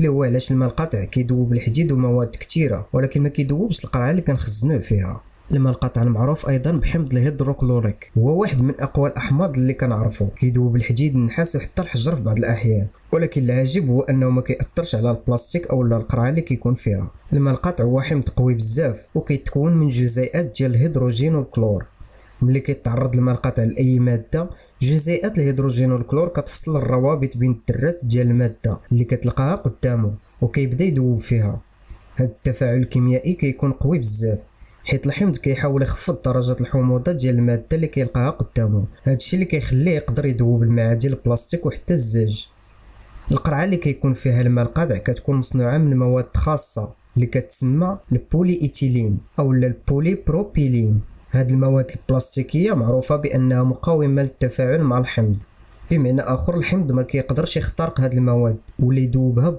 اللي هو علاش الماء القاطع كيذوب الحديد ومواد كثيره، ولكن ما كيذوبش القرعه اللي كنخزنوه فيها. الماء القاطع المعروف ايضا بحمض الهيدروكلوريك، هو واحد من اقوى الاحماض اللي كنعرفو، كيذوب الحديد النحاس وحتى الحجر في بعض الاحيان. ولكن العجيب هو انه ما كيأثرش على البلاستيك او القرعه اللي كيكون فيها. الماء القاطع هو حمض قوي بزاف وكيتكون من جزيئات ديال الهيدروجين والكلور. ملي كيتعرض الماء القاطع لاي ماده، جزيئات الهيدروجين والكلور كتفصل الروابط بين الذرات ديال الماده اللي كتلقاها قدامه وكيبدا يذوب فيها. هذا التفاعل الكيميائي كيكون قوي بزاف، حيت الحمض كيحاول يخفض درجه الحموضه ديال الماده اللي كيلقاها قدامه. هذا الشيء اللي كيخليه يقدر يذوب المعادن البلاستيك وحتى الزاج. القرعه اللي كيكون فيها الماء القاطع كتكون مصنوعه من مواد خاصه اللي كتسمى البولي ايتيلين او البولي بروبيلين. هاد المواد البلاستيكيه معروفه بانها مقاومه للتفاعل مع الحمض، بمعنى اخر الحمض ما كيقدرش يخترق هاد المواد ولا يذوبها